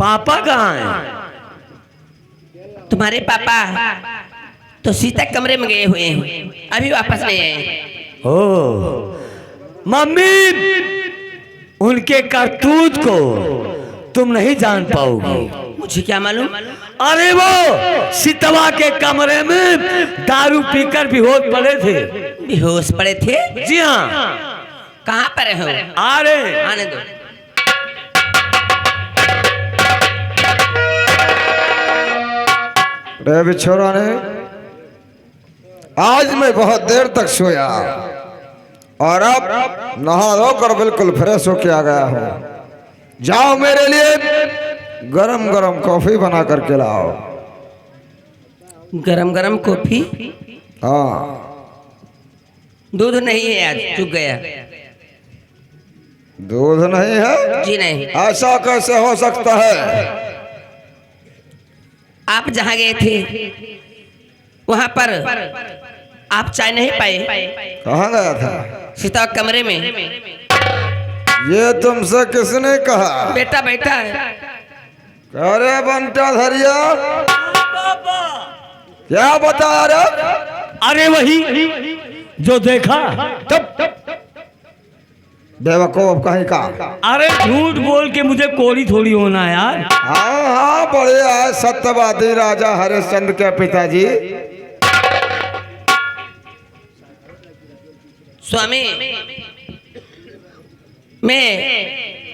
पापा कहाँ हैं? तुम्हारे पापा तो सीता कमरे में गए हुए हैं, अभी वापस नहीं आए। ओ मम्मी, उनके करतूत को तुम नहीं जान पाओगी। मुझे क्या मालूम? अरे वो सीतवा के कमरे में दारू पीकर बेहोश पड़े थे। बेहोश पड़े थे? जी हाँ। कहाँ पर हो? आ रहे। आने दो। रे बिछोरा ने, आज मैं बहुत देर तक सोया और अब नहा धोकर बिल्कुल फ्रेश होके आ गया हूँ। जाओ मेरे लिए गरम गरम कॉफी बना करके लाओ। गरम गरम कॉफी? हाँ। दूध नहीं है, आज चुक गया। दूध नहीं है? जी नहीं। ऐसा कैसे हो सकता है? आप जहाँ गए थे वहां पर आप चाय नहीं पाए। कहाँ गया था? सीता कमरे में। ये तुमसे किसने कहा? बेटा बैठा है। अरे बंटा धरिया, क्या बता रे? अरे वही जो देखा। तब बेवकूफ कहीं का। अरे झूठ बोल के मुझे कोरी थोड़ी होना यार। हाँ हाँ, बड़े आए सत्यवादी राजा हरिश्चंद्र के पिताजी। स्वामी, मैं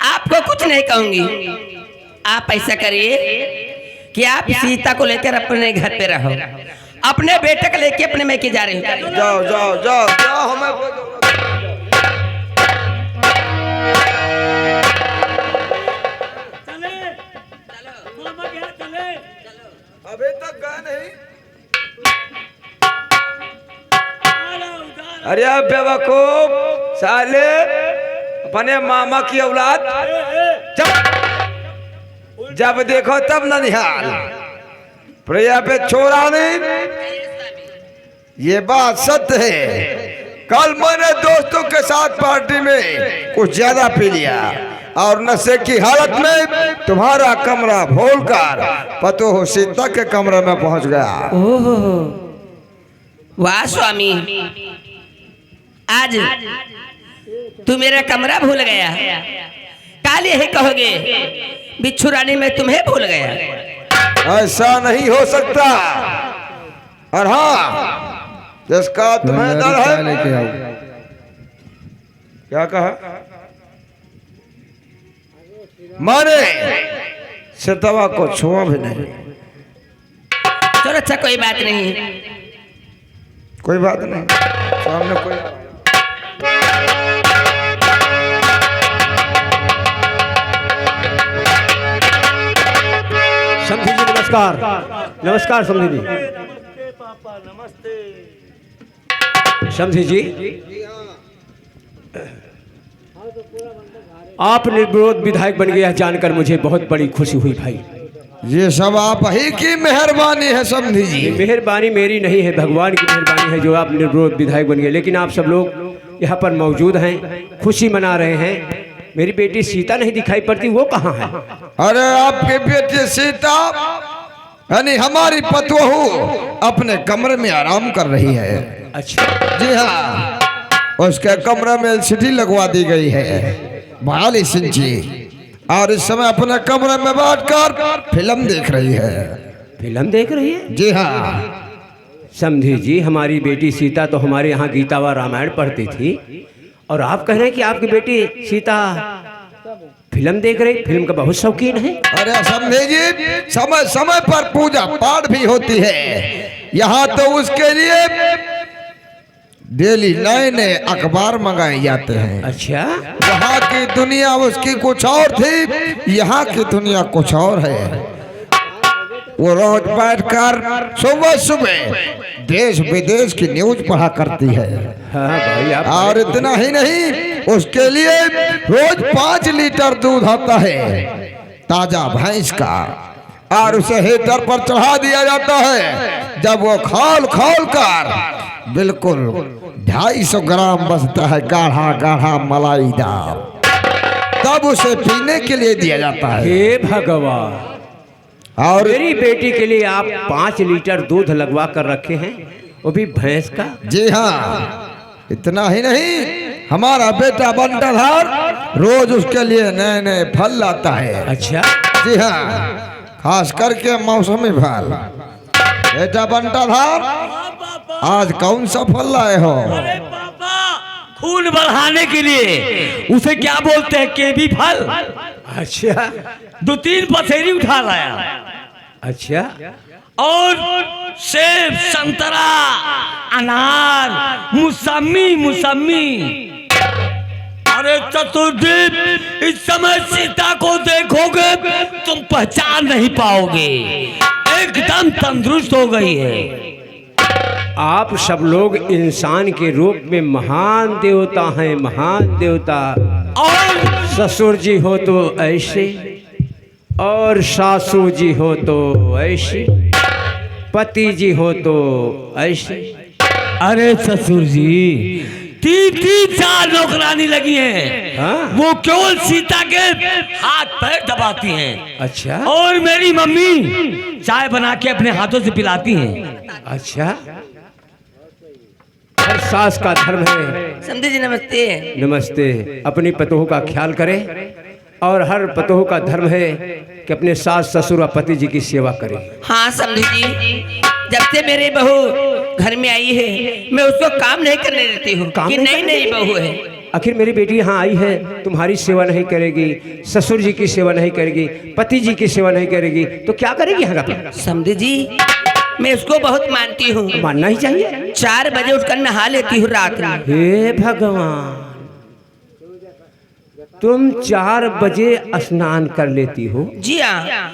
आपको कुछ नहीं कहूंगी। आप ऐसा करिए कि आप सीता को लेकर अपने घर पे रहो, अपने बेटे को लेके अपने मैके जा रहे हो। जाओ जाओ जाओ जाओ, हमें अभी तक गए नहीं। अरे बेवकूफ साले, अपने मामा की औलाद। जब देखो तब न निहाल। प्रिया पे छोड़ा नहीं, ये बात सत्य है। कल मैंने दोस्तों के साथ पार्टी में कुछ ज्यादा पी लिया और नशे की हालत में तुम्हारा कमरा भूलकर पतो हो सीता के कमरे में पहुंच गया। ओह वाह स्वामी, आज तू मेरा कमरा भूल गया। काल यही कहोगे बिच्छू रानी मैं तुम्हें भूल गया। ऐसा नहीं हो सकता। और हाँ, जिसका तुम्हें डर है। क्या कहा? माने सीतवा को छुआ भी नहीं। चलो अच्छा, कोई बात नहीं। कोई बात नहीं, सामने कोई। समधी जी नमस्कार। नमस्कार समधी जी। पापा नमस्ते। समधी जी, आप निर्विरोध विधायक बन गए जानकर मुझे बहुत बड़ी खुशी हुई भाई। ये सब आप ही की मेहरबानी है समधी जी। मेहरबानी मेरी नहीं है, भगवान की मेहरबानी है जो आप निर्विरोध विधायक बन गए। लेकिन आप सब लोग यहाँ पर मौजूद हैं, खुशी मना रहे हैं। मेरी बेटी सीता नहीं दिखाई पड़ती, वो कहाँ है? अरे आपकी बेटी सीता यानी हमारी पतोहू अपने कमरे में आराम कर रही है। अच्छा जी हाँ, उसके कमरे में एलसीडी लगवा दी गई है 42 इंची, और इस समय अपने कमरे में बैठकर फिल्म देख रही है। फिल्म देख रही है? जी हाँ। समधी जी, हमारी बेटी सीता तो हमारे यहाँ गीता व रामायण पढ़ती थी और आप कह रहे हैं कि आपकी बेटी सीता फिल्म देख रही। फिल्म का बहुत शौकीन है। अरे समझे जी, समय समय पर पूजा पाठ भी होती है यहाँ, तो उसके लिए डेली नए नए अखबार मंगाए जाते हैं। अच्छा, वहाँ की दुनिया उसकी कुछ और थी, यहाँ की दुनिया कुछ और है। वो रोज बैठकर सुबह सुबह देश विदेश की न्यूज पढ़ा करती है। हाँ भाई आप। और इतना ही नहीं, उसके लिए रोज 5 लीटर दूध आता है ताजा भैंस का, और उसे हीटर पर चढ़ा दिया जाता है। जब वो खोल खोल कर बिल्कुल 250 ग्राम बचता है गाढ़ा गाढ़ा मलाईदार, तब उसे पीने के लिए दिया जाता है। हे भगवान, और मेरी बेटी के लिए आप 5 लीटर दूध लगवा कर रखे हैं, वो भी भैंस का। जी हाँ, इतना ही नहीं, हमारा बेटा बंटाधार रोज उसके लिए नए नए फल लाता है। अच्छा, जी हाँ, खास करके मौसमी फल। बेटा बंटाधार, आज कौन सा फल लाए हो? अरे पापा, खून बढ़ाने के लिए उसे क्या बोलते हैं, केबी फल। अच्छा, 2-3 पसेरी उठा लाया, अच्छा। और सेब, संतरा, अनार, मुसम्मी। अरे चतुर्दीप, इस समय सीता को देखोगे तुम पहचान नहीं पाओगे, एकदम तंदुरुस्त हो गई है। आप सब लोग इंसान के रूप में महान देवता हैं, महान देवता। और ससुर जी हो तो ऐसे, और सासू जी हो तो ऐसे, पति जी हो तो ऐसे। अरे ससुर जी, 3-4 नौकरानी लगी हैं। हाँ? वो केवल सीता के हाथ पैर दबाती हैं। अच्छा, और मेरी मम्मी चाय बना के अपने हाथों से पिलाती हैं। अच्छा। हर सास का धर्म है। समझे जी, नमस्ते। नमस्ते। अपनी पतोह का ख्याल करें, और हर पतोह का धर्म है कि अपने सास ससुर और पति जी की सेवा करें। हाँ समझे जी, जब से मेरी बहू घर में आई है, मैं उसको काम नहीं करने देती हूँ काम कि नहीं नई बहू है। आखिर मेरी बेटी यहाँ आई है, तुम्हारी सेवा नहीं करेगी, ससुर जी की सेवा नहीं करेगी, पति जी की सेवा नहीं करेगी, तो क्या करेगी यहाँ पर? समझे जी, मैं उसको बहुत मानती हूँ। मानना ही चाहिए। 4 बजे उठकर नहा लेती हूँ रात में। हे भगवान, तुम 4 बजे स्नान कर लेती हो? जी हाँ,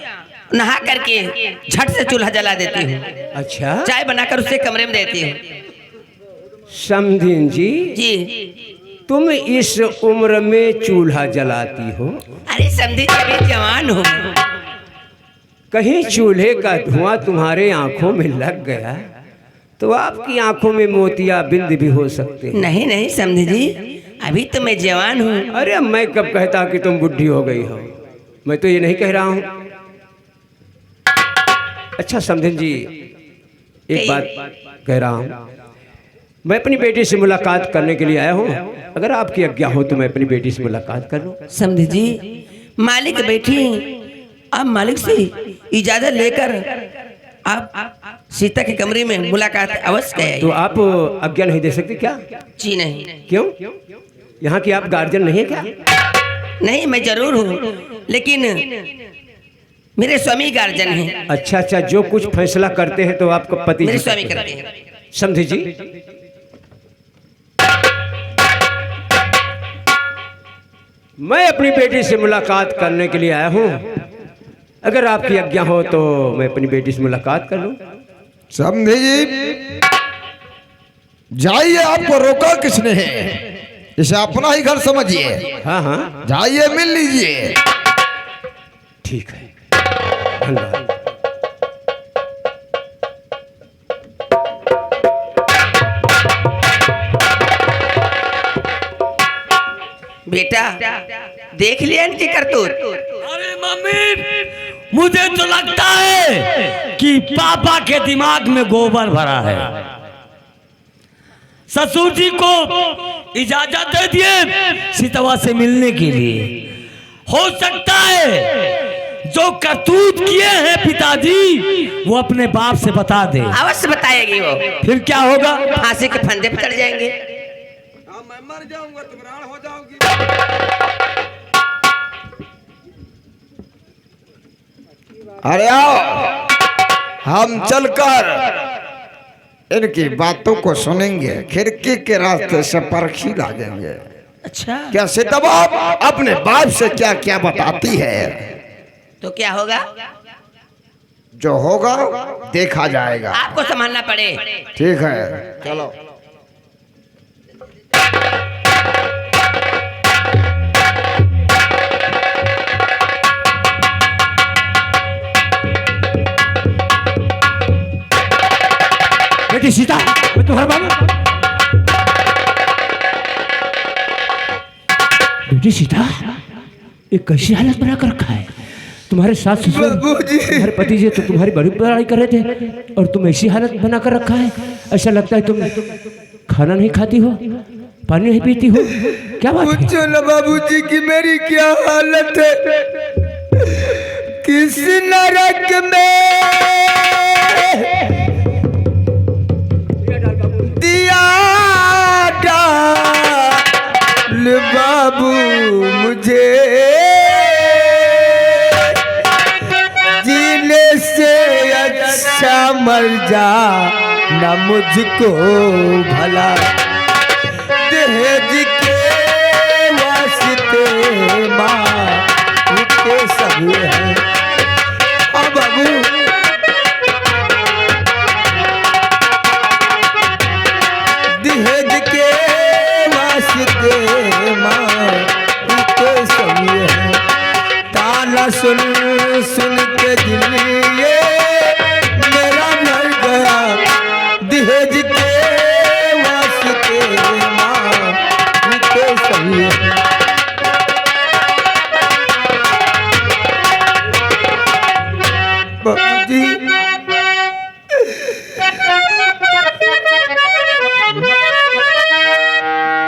नहा करके झट से चूल्हा जला देती हूँ, अच्छा। चाय बनाकर उससे कमरे में देती हूँ। समधिन जी, जी, तुम इस उम्र में चूल्हा जलाती हो? अरे समझे जी, अभी जवान हूँ। कहीं चूल्हे का धुआं तुम्हारे आंखों में लग गया तो आपकी आंखों में मोतिया बिंद भी हो सकते हैं। नहीं नहीं समझे जी, अभी तो मैं जवान हूँ। अरे मैं कब कहता कि तुम बुढ़ी हो गई हो, मैं तो ये नहीं कह रहा हूँ। अच्छा समधिन जी, एक बात कह रहा हूँ, मैं अपनी बेटी से मुलाकात करने के लिए आया हूँ। अगर आपकी आज्ञा हो तो मैं अपनी बेटी से मुलाकात कर लूँ। समझे जी, मालिक बैठी, आप मालिक से इजाजत लेकर आप सीता के कमरे में मुलाकात अवश्य करें। तो आप आज्ञा नहीं दे सकते क्या? जी नहीं। क्यों? यहाँ की आप गार्जियन नहीं है क्या? नहीं, मैं जरूर हूँ, लेकिन मेरे स्वामी गार्जियन हैं। अच्छा अच्छा, जो कुछ फैसला करते हैं तो आपका पति मेरे जी स्वामी करते हैं। समझे जी। मैं अपनी बेटी से मुलाकात करने के लिए आया हूँ। अगर आपकी आज्ञा हो तो मैं अपनी बेटी से मुलाकात कर लूँ। समझे जी, जाइए, आपको रोका किसने है? इसे अपना ही घर समझिए। हाँ हाँ, जाइए, मिल लीजिए। ठीक है, धन्यवाद। बेटा, देख लिया इनकी करतूत। अरे मम्मी, मुझे तो लगता है कि पापा के दिमाग में गोबर भरा है। ससुर जी को इजाजत दे दिए सीतवा से मिलने के लिए। हो सकता है जो करतूत किए हैं पिताजी वो अपने बाप से बता दे। अवश्य बताएगी वो, फिर क्या होगा? फांसी के फंदे पर चढ़ जाएंगे। मैं मर जाऊंगा, तुम राण हो जाओगी। अरे आओ, हम चलकर इनकी बातों को सुनेंगे, खिड़की के रास्ते से परखी लागेंगे। अच्छा, क्या सीतवा अपने बाप से क्या क्या बताती है? तो क्या होगा? जो होगा देखा जाएगा। आपको संभालना पड़े। ठीक है, चलो। बेटी सीता, मैं तुम्हारा बाबू। बेटी सीता, ये कैसी हालत बना कर रखा है? तुम्हारे सास ससुर बाबूजी। तुम्हारे पति जी तो तुम्हारी बड़ी बड़ाई कर रहे थे और तुम ऐसी हालत बना कर रखा है। ऐसा लगता है तुम खाना नहीं खाती हो, पानी नहीं पीती हो, क्या बात है? पूछो ना बाबूजी की मेरी क्या हालत है। किस नरक में दिया डाल बाबू मुझे, जीने से अच्छा मर जा ना मुझको भला, दहेज के वास्ते माँ के सब है। बाबू दहेज के वास्ते माँ के सब है। ताना सुन सुन के दिल ये मेरा मर गया, दहेज के वास्ते माँ के सब है। बाबूजी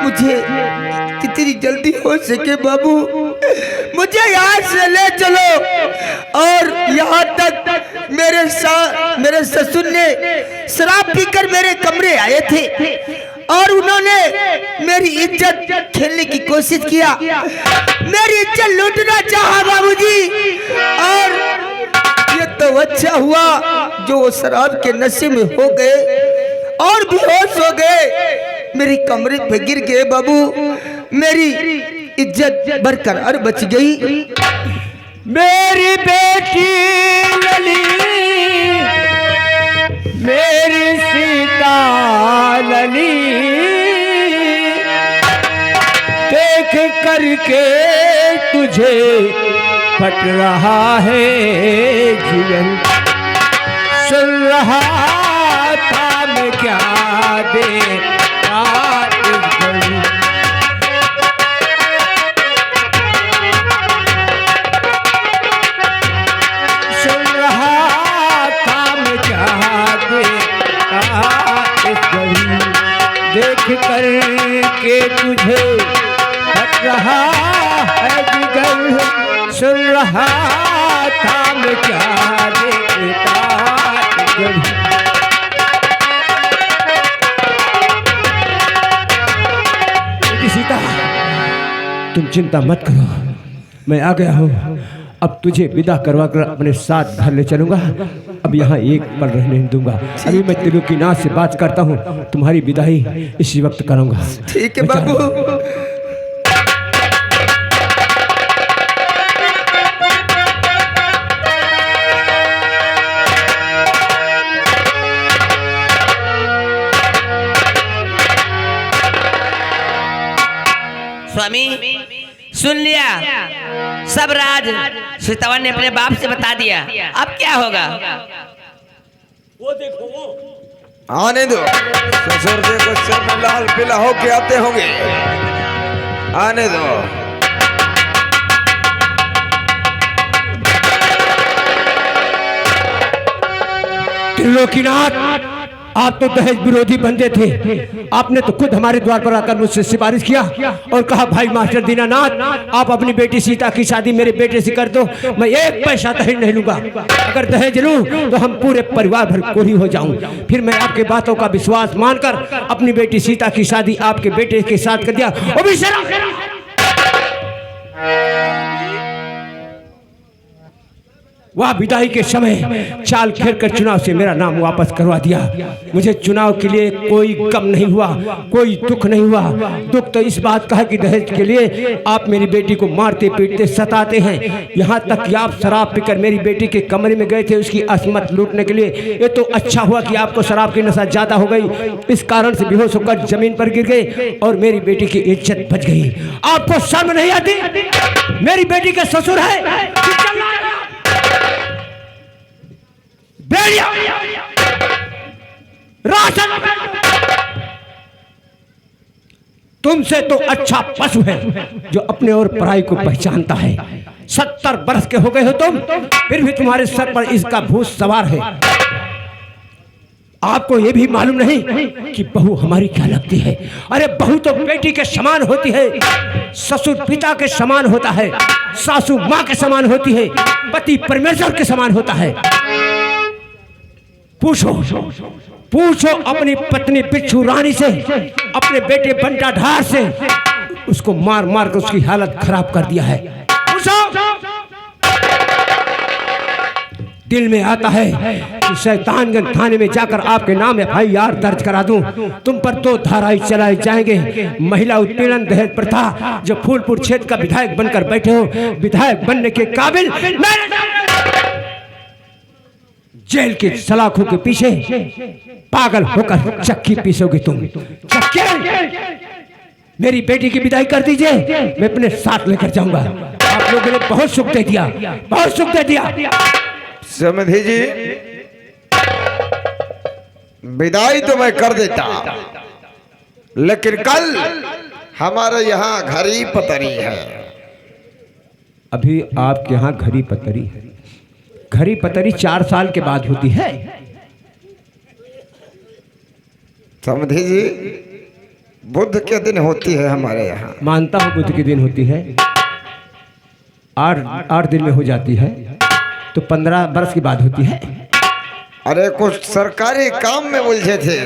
मुझे कितनी जल्दी हो सके बाबू मुझे यहाँ से ले चलो। और यहाँ तक मेरे ससुर ने शराब पीकर मेरे कमरे आए थे और उन्होंने मेरी इज्जत खेलने की कोशिश किया, मेरी इज्जत लूटना चाहा बाबूजी। और ये तो अच्छा हुआ जो वो शराब के नशे में हो गए और बेहोश हो गए, मेरी कमरे पे गिर गए बाबू, मेरी इज्जत बरकरार बच गई। मेरी बेटी लली, मेरी सीता लली, देख करके तुझे फट रहा है जीवन, सुन रहा था मैं क्या दे देख कर के तुझे हट रहा है जिगर, सुन रहा था मैं क्या देखता सीता, तुम चिंता मत करो, मैं आ गया हूँ। अब तुझे विदा करवा कर अपने साथ घर ले चलूंगा। अब यहाँ एक पल रहने नहीं दूंगा। अभी मैं त्रिलोकीनाथ से बात करता हूँ, तुम्हारी विदाई इसी वक्त करूंगा। ठीक है बाबू। स्वामी सुन लिया, सब राज सीतावन ने अपने बाप से बता दिया, अब क्या होगा? वो देखो वो आने दो, ससुर देखो सर में लाल पीला होके आते होंगे, आने दो। त्रिलोकीनाथ, आप तो दहेज विरोधी बंदे थे। आपने तो खुद हमारे द्वार पर आकर मुझसे सिफारिश किया और कहा भाई मास्टर दीनानाथ, आप अपनी बेटी सीता की शादी मेरे बेटे से कर दो, मैं एक पैसा दहेज नहीं लूंगा। अगर दहेज लूं तो हम पूरे परिवार भर कोरी हो जाऊं। फिर मैं आपके बातों का विश्वास मानकर अपनी बेटी सीता की शादी आपके बेटे के साथ कर दिया। वो भी वह विदाई के समय चाल खेल कर चुनाव से मेरा नाम वापस करवा दिया। मुझे चुनाव के लिए कोई गम नहीं हुआ, कोई दुख नहीं हुआ। दुख तो इस बात का है कि दहेज के लिए आप मेरी बेटी को मारते पीटते सताते हैं, यहाँ तक कि आप शराब पीकर मेरी बेटी के कमरे में गए थे उसकी असमत लूटने के लिए। ये तो अच्छा हुआ कि आपको शराब की नशा ज्यादा हो गई, इस कारण से बेहोश होकर जमीन पर गिर गए और मेरी बेटी की इज्जत बच गई। आपको शर्म नहीं आती? मेरी बेटी का ससुर है, तुमसे तो अच्छा पशु है जो अपने और पराई को पहचानता है। 70 बरस के हो गए हो तुम, फिर भी तुम्हारे सर पर इसका भूत सवार है। आपको यह भी मालूम नहीं कि बहू हमारी क्या लगती है। अरे बहू तो बेटी के समान होती है, ससुर पिता के समान होता है, सासू माँ के समान होती है, पति परमेश्वर के समान होता है। पूछो पूछो अपनी पत्नी बिच्छू रानी से, अपने बेटे बंटा ढार से, उसको मार मार कर उसकी हालत खराब कर दिया है। पूछो। दिल में आता है कि शैतानगंज थाने में जाकर आपके नाम FIR दर्ज करा दूं। तुम पर 2 धाराएं चलाए जाएंगे, महिला उत्पीड़न, दहेज प्रथा। जो फूलपुर क्षेत्र का विधायक बनकर बैठे हो, विधायक बनने के काबिल जेल के सलाखों के पीछे पागल होकर चक्की पीसोगे तुम। चक्की। मेरी बेटी की विदाई कर दीजिए, मैं अपने साथ लेकर जाऊंगा। आप लोगों ने बहुत सुख दे दिया, बहुत सुख दे दिया। समझी जी, विदाई तो मैं कर देता, लेकिन कल हमारे यहाँ घड़ी पतरी है। अभी आपके यहाँ घड़ी पतरी है? घड़ी पतरी 4 साल के बाद होती है। समझी जी, बुध के दिन होती है हमारे यहाँ। मानता हूँ बुध के दिन होती है, 8 दिन में हो जाती है, तो 15 बरस के बाद होती है। अरे कुछ सरकारी काम में उलझे थे,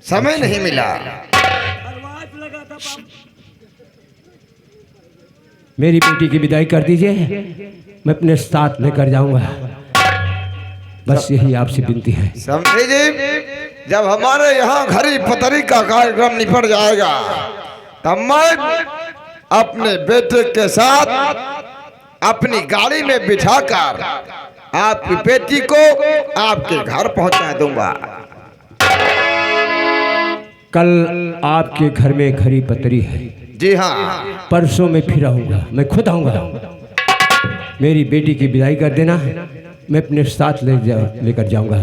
समय नहीं मिला। मेरी बेटी की विदाई कर दीजिए, मैं अपने साथ लेकर जाऊंगा। बस यही आपसे विनती है। समझे जी, जब हमारे यहाँ घड़ी पतरी का कार्यक्रम निपट जाएगा, तब मैं अपने बेटे के साथ अपनी गाड़ी में बिठाकर आपकी बेटी को आपके घर पहुंचा दूंगा। कल आपके घर में घड़ी पतरी है। जी हाँ। परसों में फिर आऊंगा, मैं खुद आऊंगा। मेरी बेटी की विदाई कर देना, मैं अपने साथ लेकर जाऊंगा।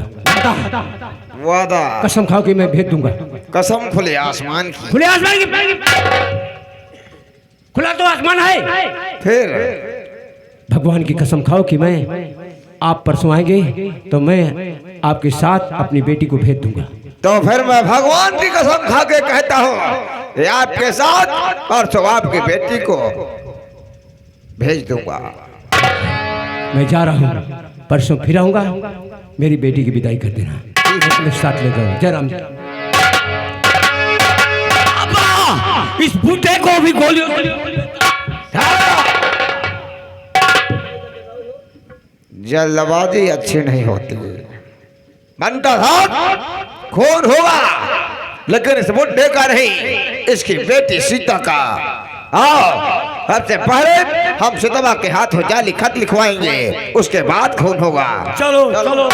वादा। कसम खाओ कि मैं भेज दूंगा। कसम खुले आसमान की। खुले आसमान की? खुला तो आसमान है। फिर भगवान की कसम खाओ कि मैं, आप परसों आएंगे तो मैं आपके साथ अपनी बेटी को भेज दूंगा। तो फिर मैं भगवान की कसम खा के कहता हूँ कि आपके साथ परसों आपकी बेटी को भेज दूंगा। मैं जा रहा हूँ, परसों फिर आऊंगा। मेरी बेटी की विदाई कर देना, अपने साथ ले जाओ। जय राम। इस बूढ़े को भी गोलियों जल्दबाजी अच्छी नहीं होती। बनता था खून होगा, लेकिन इस बुढ़े का नहीं, इसकी बेटी सीता का। आओ, सबसे पहले हम सीता के हाथों जाली खत लिखवाएंगे, उसके बाद खून होगा। चलो चलो, चलो।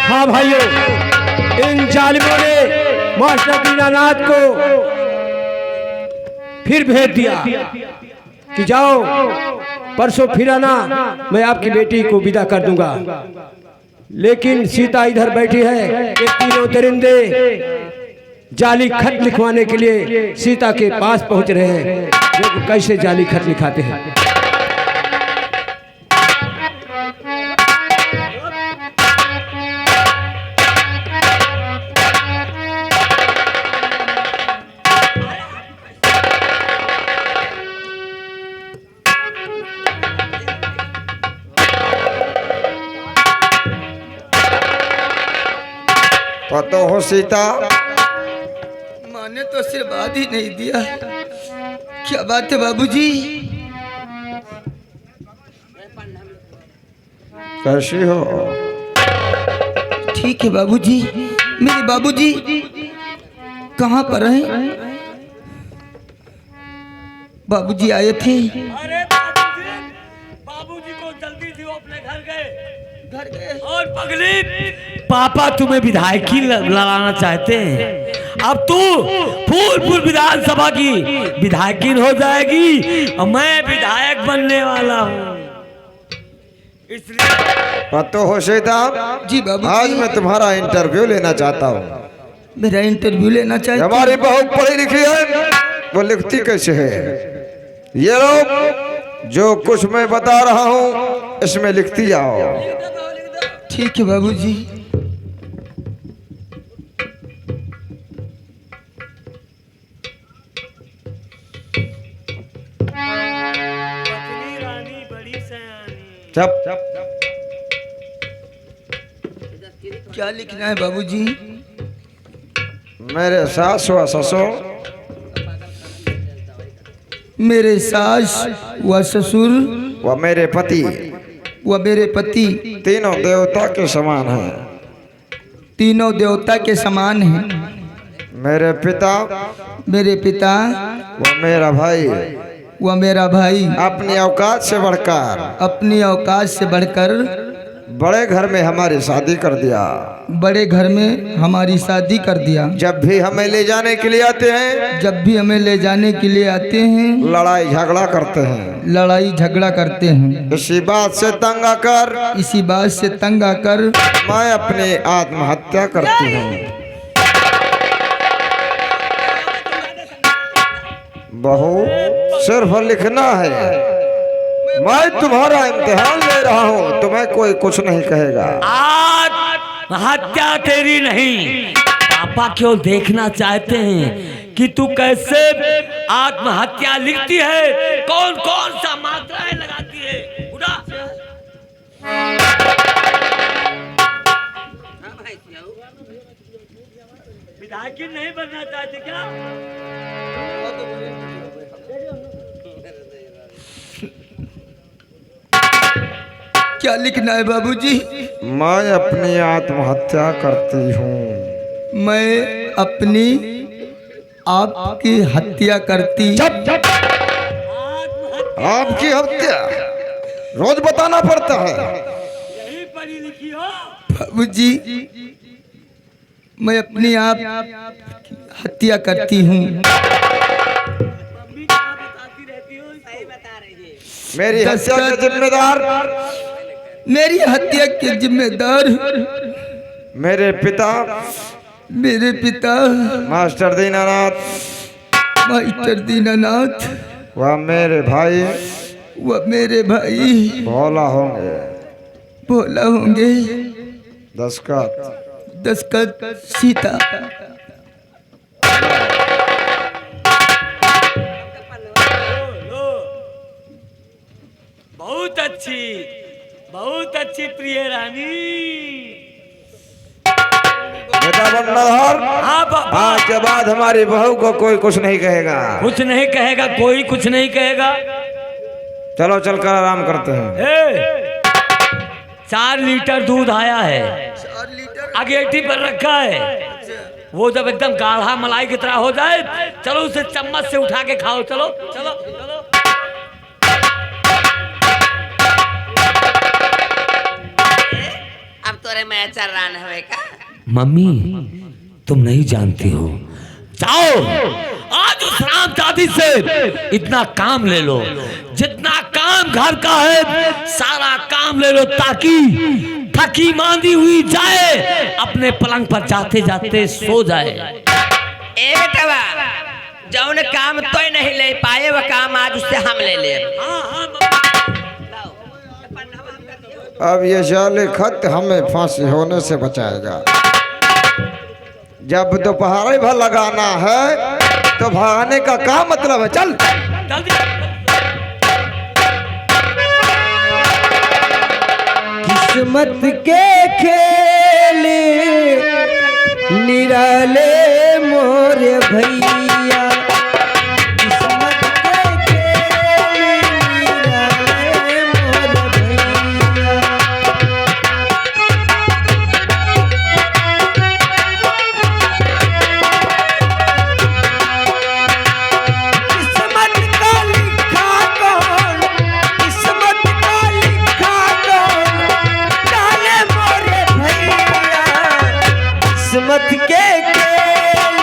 हाँ भाइयों, इन जालिमों ने मास्टर दीनानाथ को फिर भेज दिया कि जाओ परसों फिर आना, मैं आपकी बेटी को विदा कर दूंगा। लेकिन सीता इधर बैठी है, ये तीनों दरिंदे जाली खत लिखवाने के लिए सीता के पास पहुंच रहे हैं। देखो कैसे जाली खत लिखाते हैं। पता हो सीता, माने तो आशीर्वाद ही नहीं दिया। क्या बात है बाबूजी? कैसी हो? ठीक है बाबूजी। मेरे बाबूजी कहाँ पर हैं? बाबूजी आए थे। अरे बाबूजी को जल्दी थी, वो अपने घर गए। और पगली, पापा तुम्हें विधायकी लड़ाना चाहते हैं। अब तू फूलपुर विधानसभा की विधायकिन हो जाएगी और मैं विधायक बनने वाला हूँ। इसलिए पतो हो सीता, जी बाबू आज मैं तुम्हारा इंटरव्यू लेना चाहता हूँ। मेरा इंटरव्यू लेना चाहती हमारी बहू पढ़ी लिखी है, वो लिखती कैसे है? ये लोग जो कुछ मैं बता रहा हूँ इसमें लिखती जाओ। ठीक है बाबूजी। पत्नी रानी बड़ी सयानी। चप क्या लिखना है बाबूजी? मेरे सास व ससुर, मेरे सास व ससुर व मेरे पति व मेरे पति तीनों देवता के समान हैं। तीनों देवता के समान हैं। मेरे पिता मेरे पिता व मेरा भाई व मेरा भाई अपनी औकात से बढ़कर अपनी औकात से बढ़कर बड़े घर में हमारी शादी कर दिया। बड़े घर में हमारी शादी कर दिया। जब भी हमें ले जाने के लिए आते हैं, जब भी हमें ले जाने के लिए आते हैं लड़ाई झगड़ा करते हैं। लड़ाई झगड़ा करते हैं। इसी बात से तंग आकर इसी बात से तंग आकर मैं अपनी आत्महत्या करती हूँ। बहू, सिर्फ लिखना है। मैं तुम्हारा इम्तिहान ले रहा हूँ, तुम्हें कोई कुछ नहीं कहेगा। आत्महत्या तेरी नहीं, पापा क्यों देखना चाहते हैं कि तू कैसे आत्महत्या लिखती है, कौन कौन सा मात्राएं लगाती है। उड़ा विधायक नहीं बनना चाहते क्या? क्या लिखना है बाबूजी? मैं अपनी आत्महत्या करती हूँ। मैं अपनी आपकी हत्या करती। आपकी हत्या रोज बताना पड़ता है। यही पढ़ी लिखी हो। बाबूजी, मैं अपनी आप हत्या करती हूँ। मम्मी क्या बताती रहती हो? सही बता रही है। मेरी हत्या के जिम्मेदार मेरी हत्या के जिम्मेदार मेरे पिता मास्टर दीनानाथ मास्टर दीनानाथ व मेरे भाई भोला होंगे। दस्खत सीता। बहुत अच्छी प्रिय रानी। बेटा बंडलहर, हाँ बाबा। आज के बाद हमारी बहू को कोई कुछ नहीं कहेगा। कुछ नहीं कहेगा, कोई कुछ नहीं कहेगा। चलो चलकर आराम करते हैं। 4 लीटर दूध आया है, अगेटी पर रखा है। वो जब एकदम गाढ़ा मलाई की तरह हो जाए, चलो उसे चम्मच से उठा के खाओ। चलो चलो चलो। अब तोरे मैं चल रहा है का? मम्मी तुम नहीं जानती हो। जाओ आज उस राम दादी से इतना काम ले लो, जितना काम घर का है सारा काम ले लो, ताकि थकी मांदी हुई जाए, अपने पलंग पर जाते जाते सो जाए। ए बेटवा, जौन काम तो नहीं ले पाए वो काम आज उससे हम ले ले। अब ये जाले खत हमें फांसी होने से बचाएगा। जब दोपहर भर लगाना है तो भागने का क्या मतलब है? चल किस्मत के खेल निराले मोरे भैया। किस्मत के खेल निराले मोरे भैया। किस्मत का लिखा कौन, किस्मत का लिखा कौन, जाने मोरे भैया। किस्मत के खेल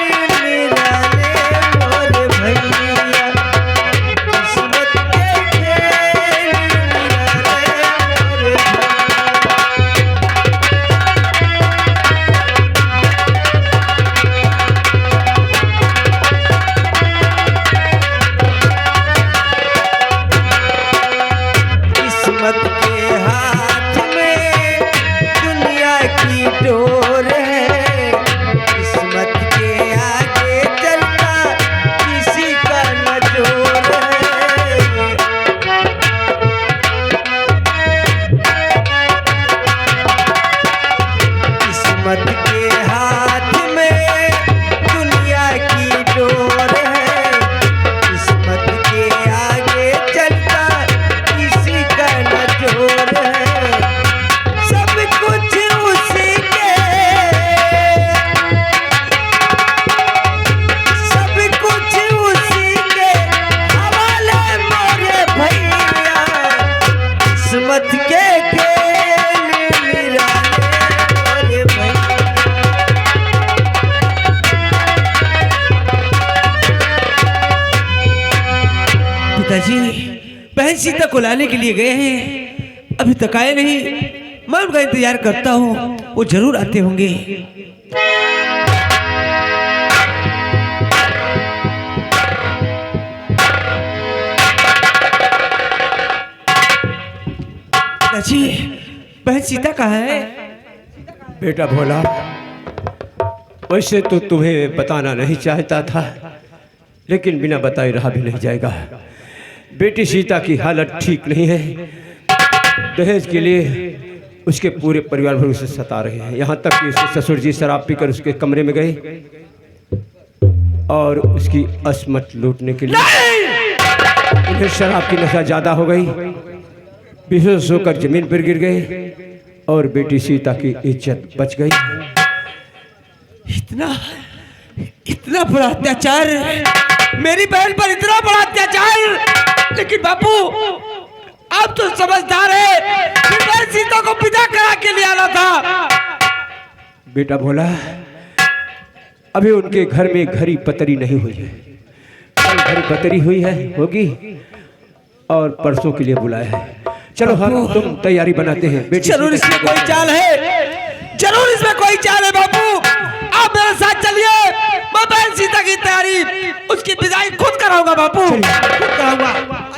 पिताजी बहन सीता को लाने के लिए गए हैं, अभी तक आए नहीं। मैं उनका इंतजार करता हूँ, वो जरूर आते होंगे। पिताजी बहन सीता कहाँ है? बेटा भोला, वैसे तो तुम्हें बताना नहीं चाहता था, लेकिन बिना बताए रहा भी नहीं जाएगा। बेटी सीता की हालत ठीक नहीं है। दहेज के लिए उसके पूरे परिवार भर उसे सता रहे हैं। यहाँ तक कि उसके ससुर जी शराब पीकर उसके कमरे में गए और उसकी असमत लूटने के लिए उन्हें शराब की नशा ज्यादा हो गई, बेहोश होकर जमीन पर गिर गए और बेटी सीता की इज्जत बच गई। इतना बड़ा अत्याचार, मेरी बहन पर इतना बड़ा अत्याचार। लेकिन बापू आप तो समझदार है कि मैं सीता को विदा करा के ले आना था। बेटा भोला, अभी उनके घर में घड़ी पतरी नहीं हुई है। कल घड़ी पतरी हुई है, होगी, और परसों के लिए बुलाया है। चलो हम तुम तैयारी बनाते हैं। बेटी जरूर इसमें कोई चाल है, जरूर इसमें कोई चाल है बापू। आप मेरे साथ चलिए, मैं बहन सीता की तैयारी, उसकी विदाई खुद कराऊंगा बापू, खुद कराऊंगा।